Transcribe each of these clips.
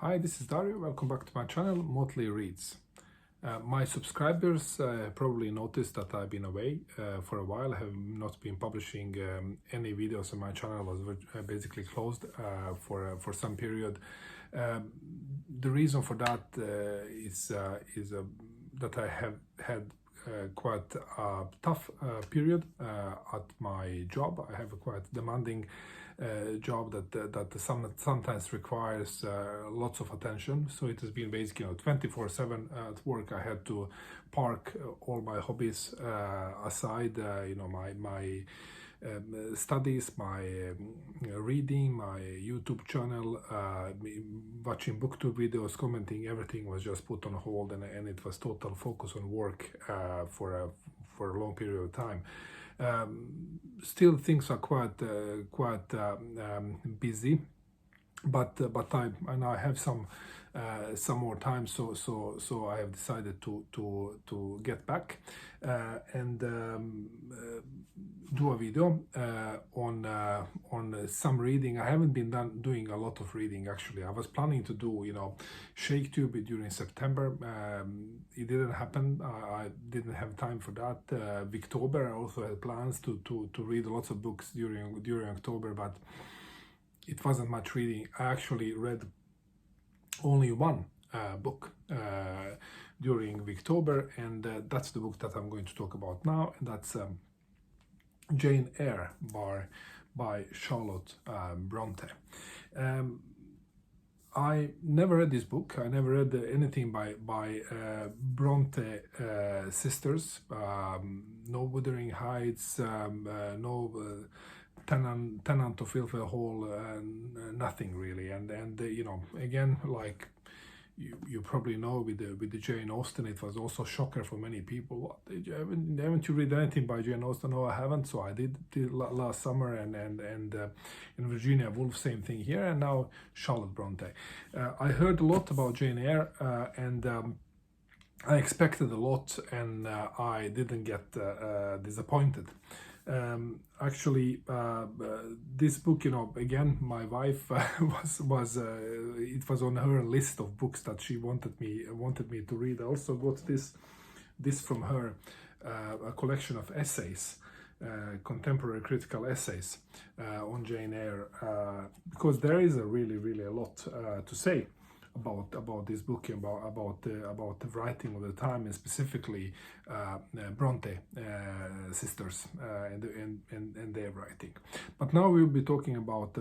Hi, this is Dario. Welcome back to my channel, Motley Reads. My subscribers probably noticed that I've been away for a while. I have not been publishing any videos on my channel. Was basically closed for some period. The reason for that is that I have had quite a tough period at my job. I have a quite demanding job that sometimes requires lots of attention. So it has been basically 24/7 at work. I had to park all my hobbies aside. My studies, my reading, my YouTube channel, watching booktube videos, commenting, everything was just put on hold, and it was total focus on work for a long period of time. Still, things are quite busy, but I have some more time, so I have decided to get back and do a video on some reading. I haven't been doing a lot of reading actually. I was planning to do ShakeTube during September. It didn't happen. I didn't have time for that. Victober, I also had plans to read lots of books during October, but it wasn't much reading. I actually read only one book during Victober, and that's the book that I'm going to talk about now, and that's Jane Eyre by Charlotte Brontë. I never read this book. I never read anything by Brontë sisters. No Wuthering Heights, no Tenant of Ilford Hall, nothing really. And again, like you probably know, with the Jane Austen, it was also a shocker for many people. Haven't you read anything by Jane Austen? No, I haven't. So I did last summer, and in Virginia Woolf, same thing here, and now Charlotte Brontë. I heard a lot about Jane Eyre, and I expected a lot, and I didn't get disappointed. Actually, this book, again, my wife was it was on her list of books that she wanted me to read. I also got this from her, a collection of essays, contemporary critical essays on Jane Eyre, because there is really a lot to say about this book, about the writing of the time, and specifically Brontë sisters and their writing. But now we'll be talking about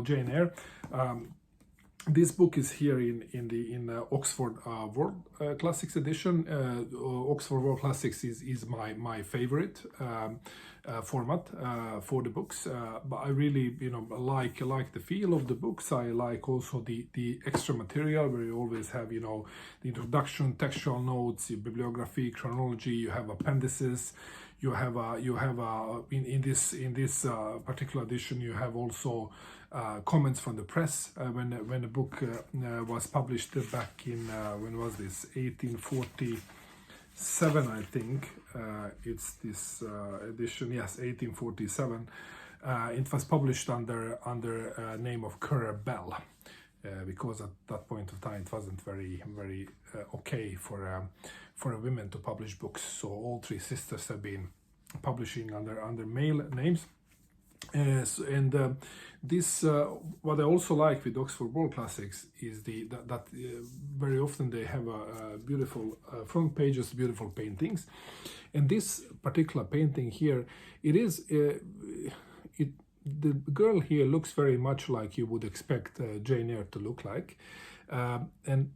Jane Eyre. This book is here in Oxford World Classics edition. Oxford World Classics is my favorite format for the books. But I really like the feel of the books. I like also the extra material, where you always have the introduction, textual notes, bibliography, chronology. You have appendices. You have in this particular edition, you have also comments from the press when the book was published back in when was this, 1847, I think. It's this edition, yes, 1847. It was published under name of Currer Bell, because at that point of time it wasn't very okay for women to publish books. So all three sisters have been publishing under male names. This what I also like with Oxford World Classics is that very often they have a beautiful front pages, beautiful paintings, and this particular painting here, the girl here looks very much like you would expect Jane Eyre to look like, and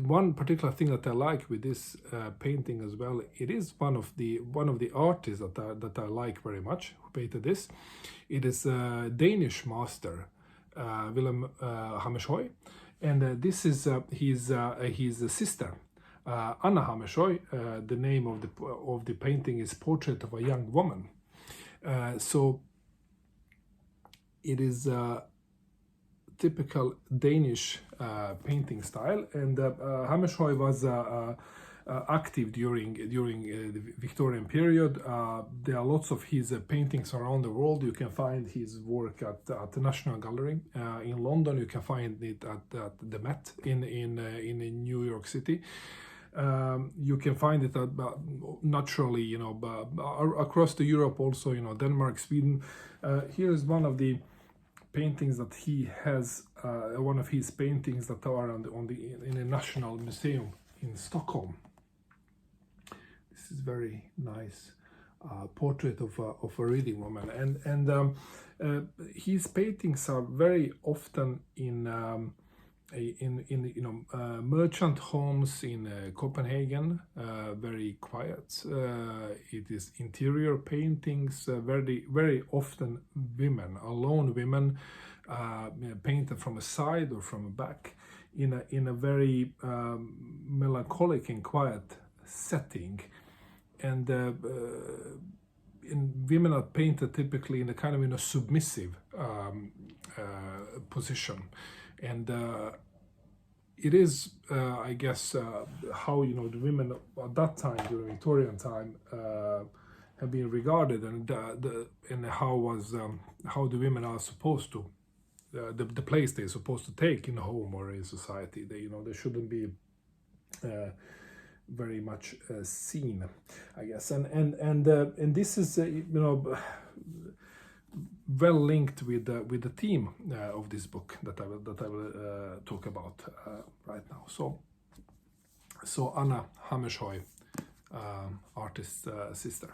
one particular thing that I like with this painting as well, it is one of the artists that I like very much who painted this. It is a Danish master, Willem Hammershøi, and this is his sister, Anna Hammershøi. The name of the painting is Portrait of a Young Woman. So it is typical Danish painting style, and Hammershøi was active during the Victorian period. There are lots of his paintings around the world. You can find his work at the National Gallery in London. You can find it at the Met in New York City. You can find it naturally, across the Europe also, Denmark, Sweden. Here is one of the paintings that he has, one of his paintings that are in a national museum in Stockholm. This is very nice portrait of a reading woman, and his paintings are very often in merchant homes in Copenhagen, very quiet. It is interior paintings, very often women, alone women, painted from a side or from a back, in a very melancholic and quiet setting, and women are painted typically in a kind of submissive position. And it is, I guess, how the women at that time, during Victorian time, have been regarded, and how the women are supposed to, the place they're supposed to take in a home or in society. They shouldn't be very much seen, I guess, and this is well linked with the theme of this book that I will talk about right now. So Anna Hammershøi, artist's sister.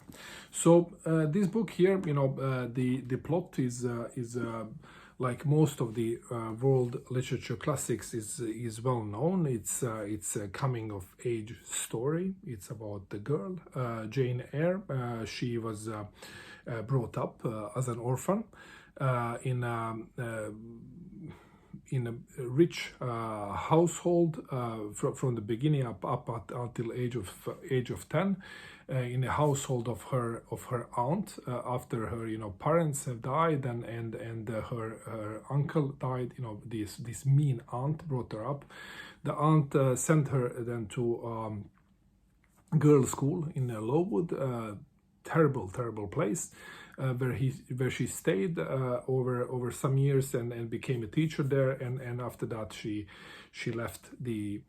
So this book here, the plot is like most of the world literature classics, is well known. It's a coming of age story. It's about the girl Jane Eyre. She was brought up as an orphan in a rich household from the beginning up until age of 10, in a household of her aunt, after her parents have died, and her uncle died. This mean aunt brought her up. The aunt sent her then to girls' school in Lowood. Terrible place, where she stayed over some years and became a teacher there, and after that she left the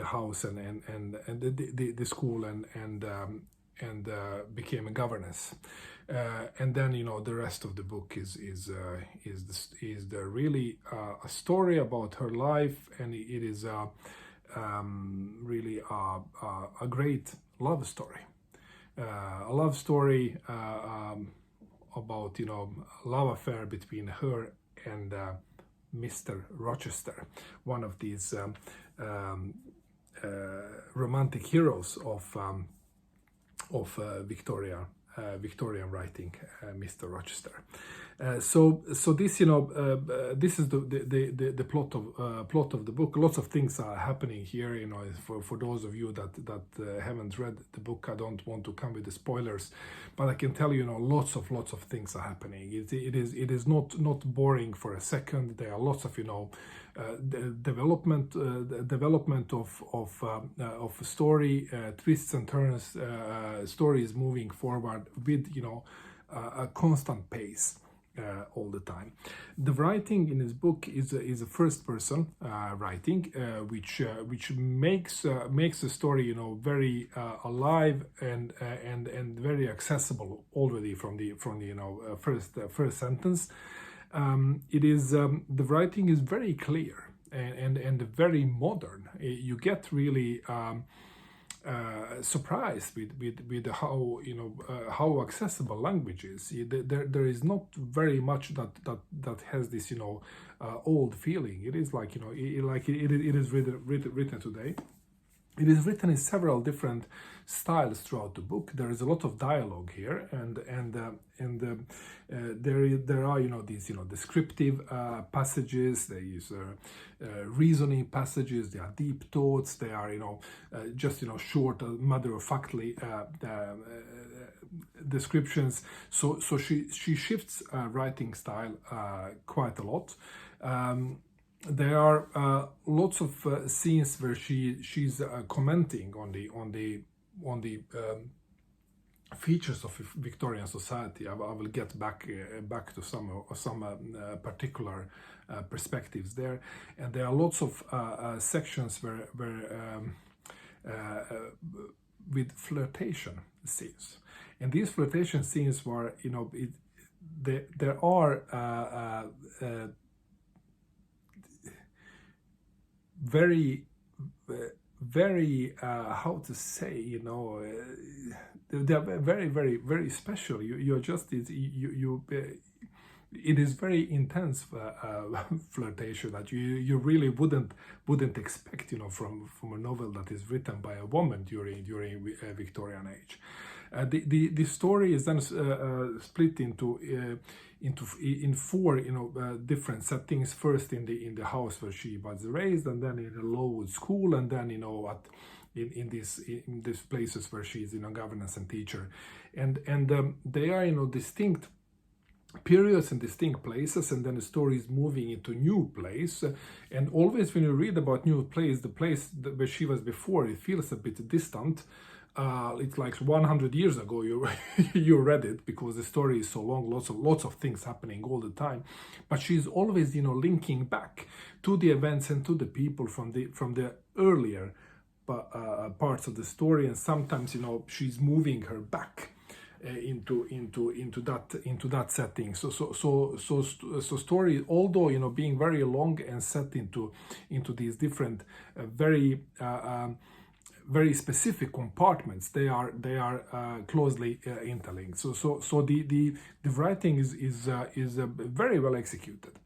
house and the school and became a governess, and then the rest of the book is really a story about her life, and it is really a great love story. A love story about love affair between her and Mr. Rochester, one of these romantic heroes of Victorian writing, Mr. Rochester. So this this is the plot of the book. Lots of things are happening here. For those of you that haven't read the book, I don't want to come with the spoilers, but I can tell you, lots of things are happening. It is not boring for a second. There are lots of the development of story, twists and turns. Stories moving forward with a constant pace. All the time. The writing in his book is a first person writing, which makes the story very alive and very accessible already from the first sentence. It is the writing is very clear and very modern. You get really surprised with how accessible language is. There is not very much that has this old feeling. It is like it is written today. It is written in several different styles throughout the book. There is a lot of dialogue here, and there are these descriptive passages. There is reasoning passages. There are deep thoughts. They are just short, matter-of-factly descriptions. So she shifts writing style quite a lot. there are lots of scenes where she's commenting on the features of Victorian society. I will get back to some particular perspectives there, and there are lots of sections where with flirtation scenes, and these flirtation scenes were, you know, there are very how to say, you know, they're very special. You're just it is very intense flirtation that you really wouldn't expect, you know, from a novel that is written by a woman during Victorian age. The story is then split in four, you know, different settings. First in the house where she was raised, and then in a Lowood school, and then, you know, in these places where she's, you know, governess and teacher, and they are, you know, distinct periods and distinct places, and then the story is moving into new place. And always when you read about new place, the place where she was before, it feels a bit distant. It's like 100 years ago you read it, because the story is so long, lots of things happening all the time. But she's always, you know, linking back to the events and to the people from the earlier parts of the story, and sometimes, you know, she's moving her back into that setting. So story, although, you know, being very long and set into these different very specific compartments, they are closely interlinked. So the writing is very well executed.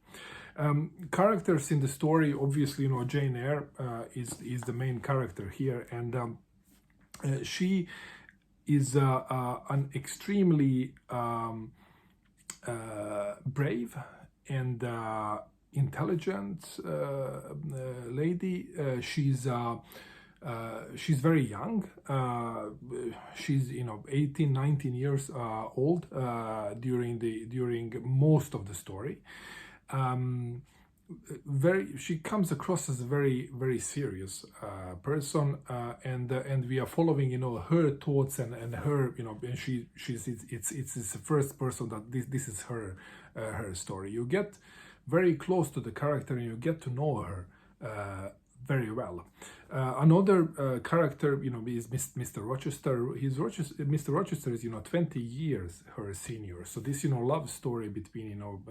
Characters in the story, obviously, you know, Jane Eyre is the main character here, and she is an extremely brave and intelligent lady. She's very young. She's, you know, 18, 19 years old during most of the story. She comes across as a very serious person, and we are following, you know, her thoughts and her, you know, and it's the first person that this is her story. You get very close to the character, and you get to know her very well. Another character, you know, is Mr. Rochester. Mr. Rochester is, you know, 20 years her senior. So this, you know, love story between, you know,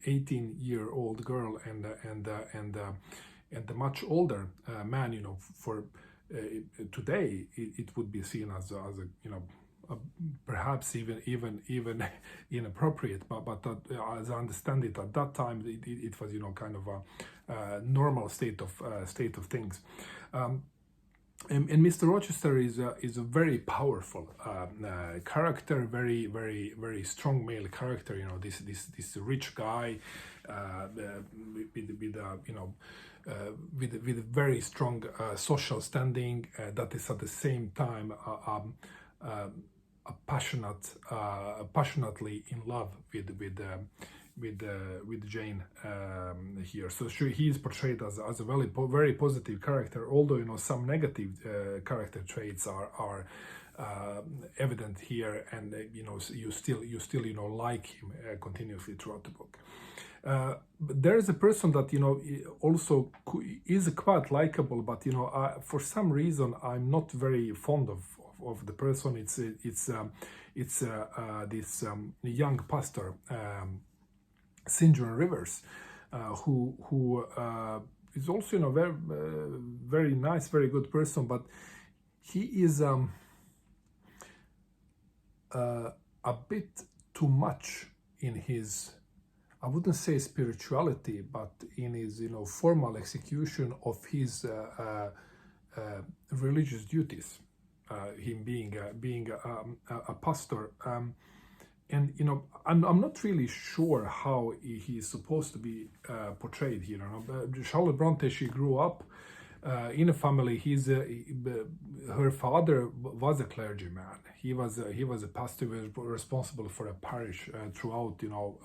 18-year-old girl and the much older man, you know, for today it would be seen as a you know, perhaps even inappropriate, but as I understand it, at that time it was, you know, kind of a normal state of things. And Mr. Rochester is a very powerful character, very strong male character. You know, this rich guy with you know, with a very strong social standing, that is at the same time passionately in love with Jane here. So he is portrayed as a very positive character, although, you know, some negative character traits are evident here, and you know, you still you know, like him continuously throughout the book. But there is a person that, you know, also is quite likable, but, you know, for some reason I'm not very fond of the person. It's this young pastor, St. John Rivers, who is also, you know, very nice, very good person, but he is a bit too much in his, I wouldn't say spirituality, but in his, you know, formal execution of his religious duties. Him being a pastor, and, you know, I'm not really sure how he's supposed to be portrayed here. You know, Charlotte Brontë, she grew up in a family. Her father was a clergyman. He was a pastor, was responsible for a parish throughout, you know,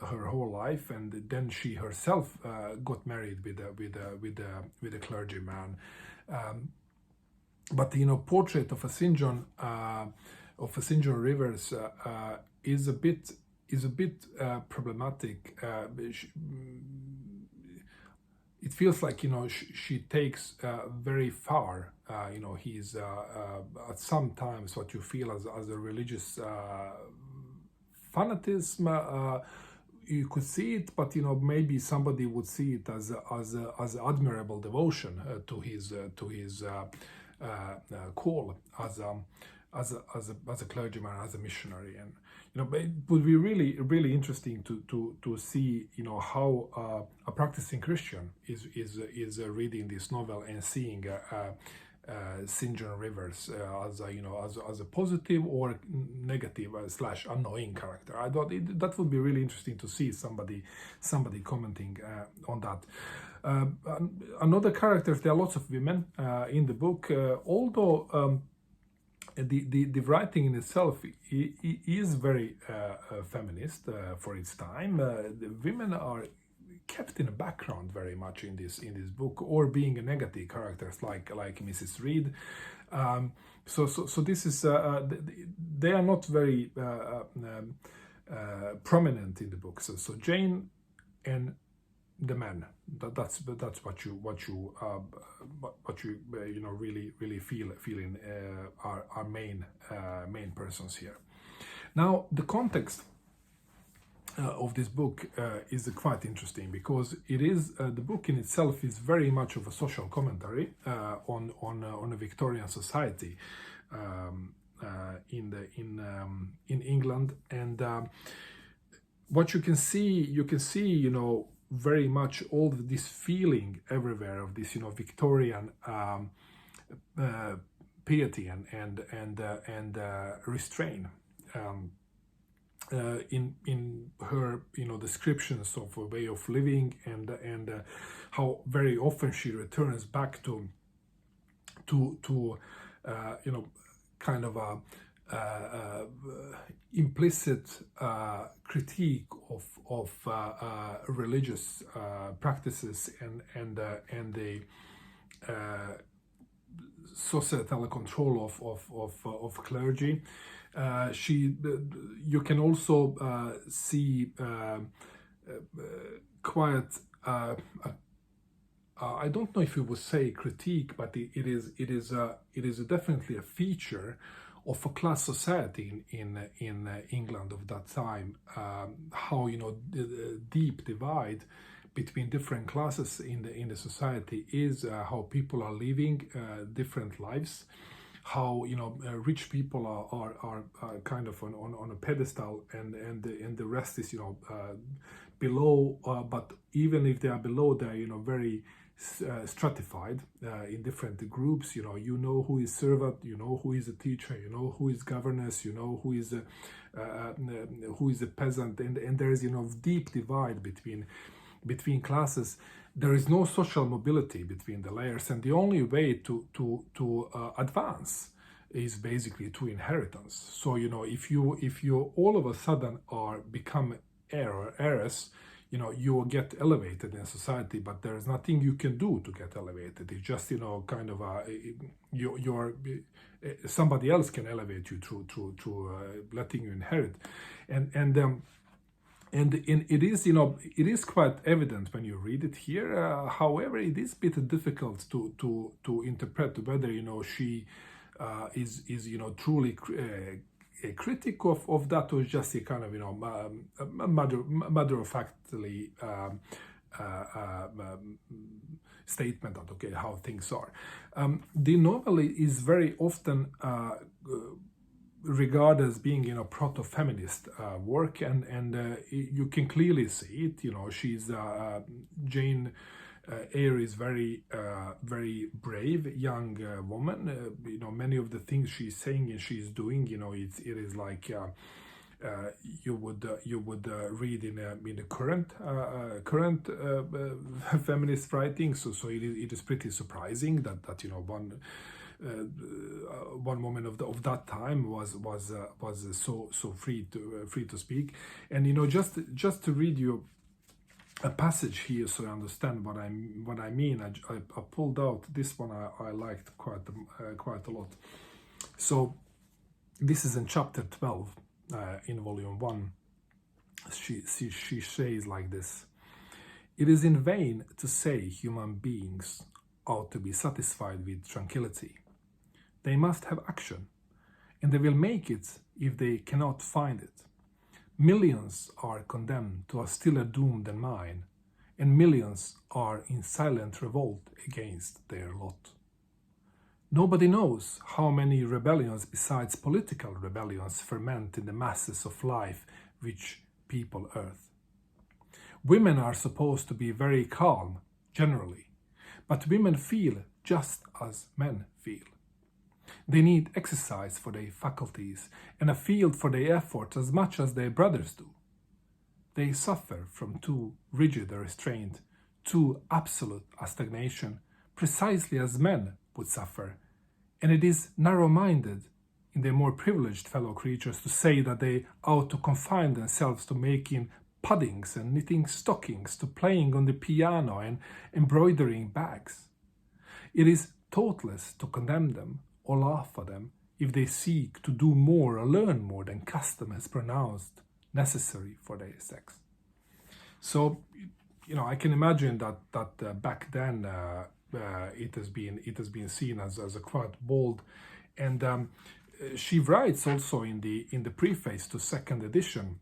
her whole life, and then she herself got married with a clergyman. But portrait of a St. John Rivers is a bit problematic. It feels like she takes very far. He's at sometimes what you feel as a religious fanatism. You could see it, but maybe somebody would see it as admirable devotion to his call as a clergyman, as a missionary. And but it would be really interesting to see how a practicing Christian is reading this novel and seeing St. John Rivers as a positive or negative / annoying character. I thought that would be really interesting to see somebody commenting on that. Another character, there are lots of women in the book, although the writing in itself is very feminist for its time. The women are kept in the background very much in this book, or being a negative characters like Mrs. Reed. So this is they are not very prominent in the book. So Jane and the man, that's what you really feel in our main persons here. Now the context of this book is quite interesting, because it is the book in itself is very much of a social commentary on a Victorian society in England, and what you can see very much all of this feeling everywhere of this Victorian piety and restraint. In her descriptions of a way of living, and how very often she returns back to kind of a implicit critique of religious practices and the societal control of clergy. You can also see quite I don't know if you would say critique, but it is definitely a feature of a class society in England of that time. How the deep divide between different classes in the society is, how people are living different lives. How rich people are kind of on a pedestal, and the rest is below. But even if they are below, they are very stratified in different groups. Who is servant, who is a teacher, who is governess, who is a peasant, and there is deep divide between classes. There is no social mobility between the layers, and the only way to advance is basically through inheritance. So if you all of a sudden become heir or heiress, you will get elevated in society, but there is nothing you can do to get elevated. It's just kind of somebody else can elevate you through letting you inherit, and it is quite evident when you read it here. However, it is a bit difficult to interpret whether she is truly a critic of that, or just a kind of matter of factly statement that okay, how things are. The novel is very often regarded as being proto-feminist work, and you can clearly see it. She's Jane Eyre is very brave young woman. Many of the things she's saying and she's doing, it is like you would read in the current feminist writing. So it is pretty surprising that one woman of that time was so free to speak. And just to read you a passage here so you understand what I mean. I pulled out this one. I liked quite a lot. So this is in chapter 12 in volume 1. She says like this: "It is in vain to say human beings ought to be satisfied with tranquility. They must have action, and they will make it if they cannot find it. Millions are condemned to a stiller doom than mine, and millions are in silent revolt against their lot. Nobody knows how many rebellions besides political rebellions ferment in the masses of life which people earth. Women are supposed to be very calm, generally, but women feel just as men feel. They need exercise for their faculties and a field for their efforts as much as their brothers do. They suffer from too rigid a restraint, too absolute a stagnation, precisely as men would suffer, and it is narrow-minded in their more privileged fellow creatures to say that they ought to confine themselves to making puddings and knitting stockings, to playing on the piano and embroidering bags. It is thoughtless to condemn them or laugh at them if they seek to do more or learn more than custom has pronounced necessary for their sex." So, I can imagine that back then it has been seen as a quite bold, and she writes also in the preface to second edition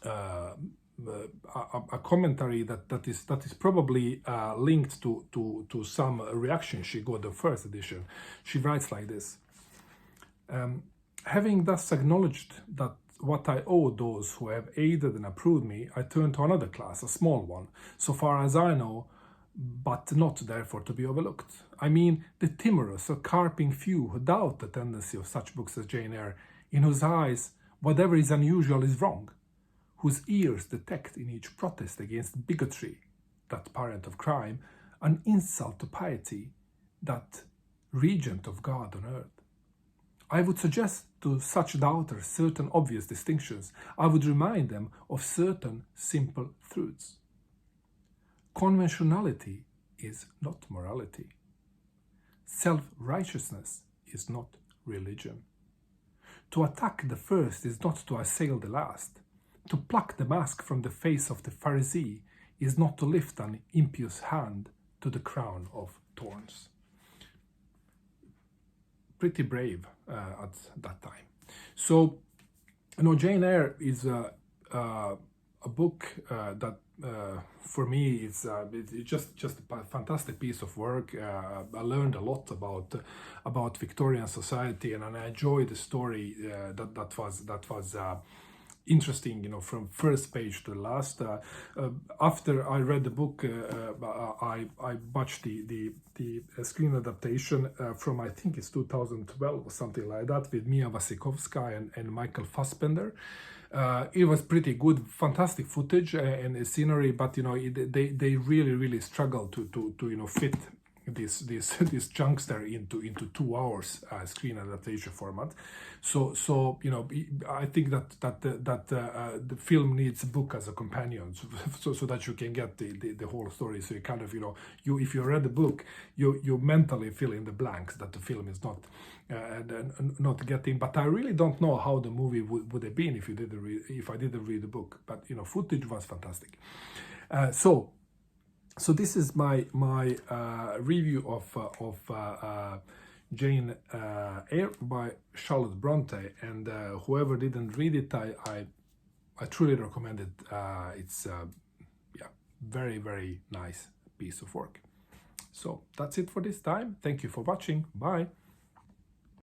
a commentary that is probably linked to some reaction she got the first edition. She writes like this: "Having thus acknowledged that what I owe those who have aided and approved me, I turn to another class, a small one, so far as I know, but not therefore to be overlooked. I mean the timorous or carping few who doubt the tendency of such books as Jane Eyre, in whose eyes whatever is unusual is wrong, whose ears detect in each protest against bigotry, that parent of crime, an insult to piety, that regent of God on earth. I would suggest to such doubters certain obvious distinctions. I would remind them of certain simple truths. Conventionality is not morality. Self-righteousness is not religion. To attack the first is not to assail the last. To pluck the mask from the face of the Pharisee is not to lift an impious hand to the crown of thorns." Pretty brave at that time. So, Jane Eyre is a book that for me it's just a fantastic piece of work. I learned a lot about Victorian society, and I enjoyed the story that was interesting, from first page to the last. After I read the book, I watched the screen adaptation from, I think it's 2012 or something like that, with Mia Wasikowska and Michael Fassbender. It was pretty good, fantastic footage and scenery, but they really struggled to fit these chunks there into 2 hours screen adaptation format. So I think that the film needs a book as a companion, so that you can get the whole story. So you kind of if you read the book, you mentally fill in the blanks that the film is not getting. But I really don't know how the movie would have been if I didn't read the book. But footage was fantastic. So this is my review of Jane Eyre by Charlotte Brontë, and whoever didn't read it, I truly recommend it. It's very, very nice piece of work. So that's it for this time. Thank you for watching. Bye.